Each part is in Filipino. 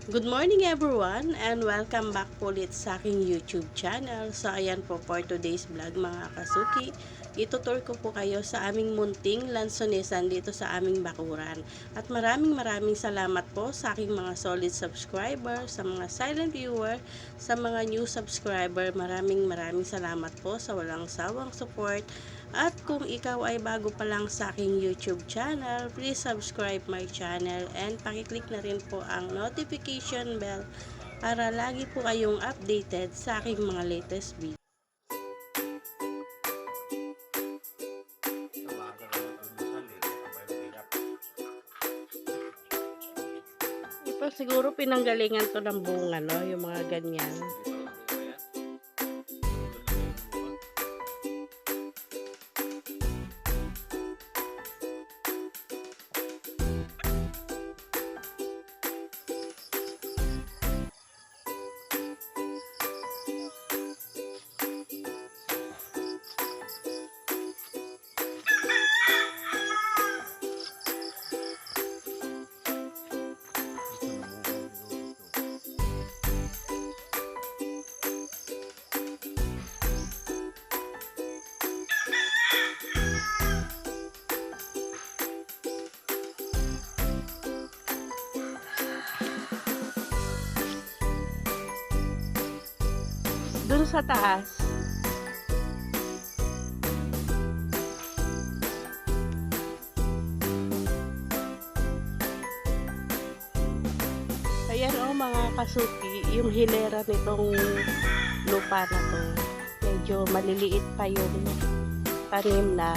Good morning everyone and welcome back po ulit sa aking YouTube channel. So ayan po for today's vlog mga kasuki. Itutur ko po kayo sa aming munting lansonesan dito sa aming bakuran. At maraming salamat po sa aking mga solid subscriber, sa mga silent viewer, sa mga new subscriber. Maraming salamat po sa walang sawang support. At kung ikaw ay bago pa lang sa aking YouTube channel, please subscribe my channel and pakiclick na rin po ang notification bell para lagi po kayong updated sa aking mga latest video. Ito siguro pinanggalingan to ng bunga, no? Yung mga ganyan. Dun sa taas. Ayan o mga kasuki, yung hilera nitong lupa na to. Medyo maliliit pa yung tanim na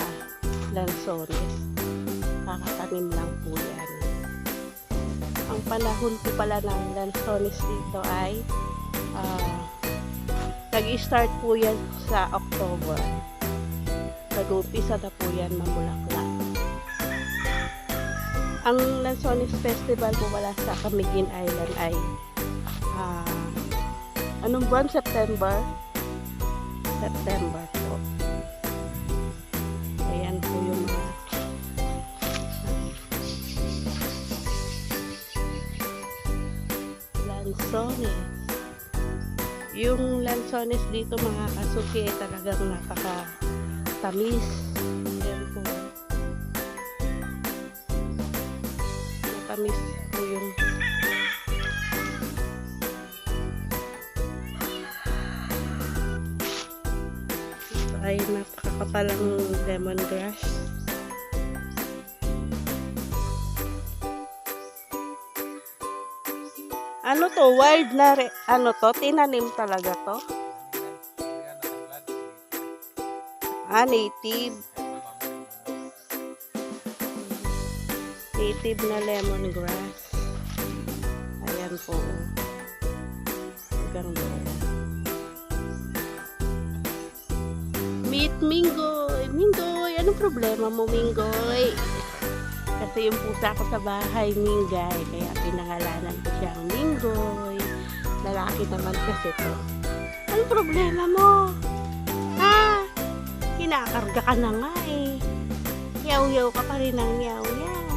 lansones. Kakatanim lang po yan. Ang panahon po pala ng lansones dito ay nag-start po yan sa October. Nag-umpisa na po yan mamulaklak. Ang Lanzones Festival po wala sa Camiguin Island ay anong buwan? September? September po. Ayan po yung mga Lanzones. Yung lansones dito mga kasuki ay talagang napaka-tamis. Ayan po. Matamis po yung ito ay napakakapalang lemongrass. Ano to? Wild na ano to? Tinanim talaga to? Native. Native na lemongrass. Ayan po. Hanggang doon. Meet Minggoy. Minggoy, anong problema mo, Minggoy? Kasi yung pusa ko sa bahay, Mingay. Kaya pinangalanan ko siyang Minggoy. Lalaki naman kasi to. Anong problema mo? Ha? Kinakarga ka na nga eh. Yaw-yaw ka pa rin ng yaw-yaw.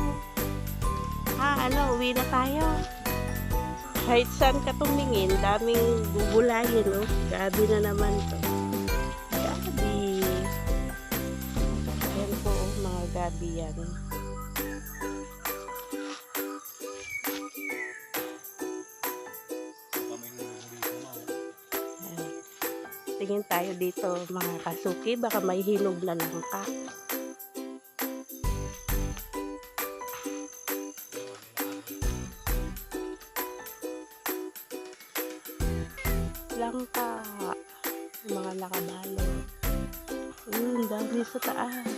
Ha, uwi na tayo. Kahit saan ka tumingin, daming gugulayin, no? Gabi na naman to. Gabi. Ayan po, mga gabi yan. Tingin tayo dito mga kasuki, baka may hinog na langka. Langka, mga lakabalo. Dami sa taas.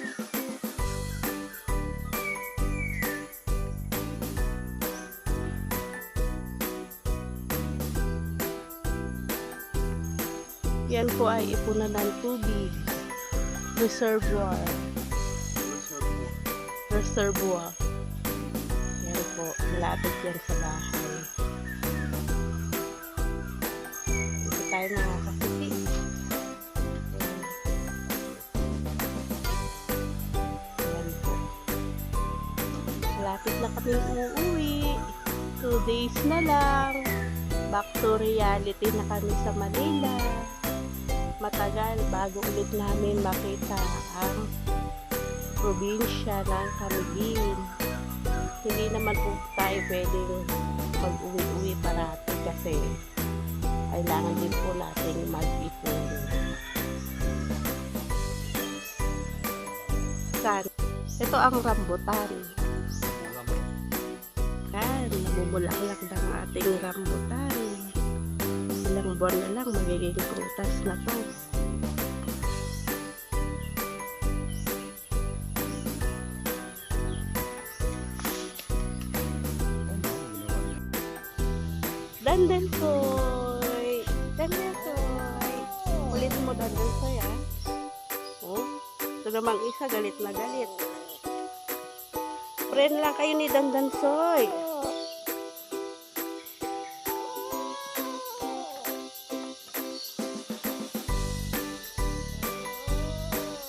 Yan po ay ipunan ng tubig. Reservoir. Yan po, malapit yan sa bahay. Dito tayo mga kasuki. Yan po. Malapit na kami uuwi. 2 days na lang. Back to reality na kami sa Manila. Matagal bago ulit namin makita ang probinsya ng Camiguin. Hindi naman po tayo pwedeng mag-uwi-uwi parati kasi kailangan din po natin mag-ipon. Ito ang rambutan. Yan, namumulaklak ng ating rambutan. Ilang buwan na lang magiging prutas na to. Dandansoy! Dandansoy! Ulit mo dandansoy, ah. Oh, ito namang isa, galit na galit. Friend lang kayo ni Dandansoy.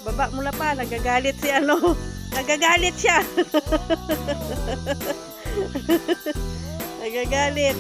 Baba mula pa, nagagalit si ano. Nagagalit siya. Nagagalit.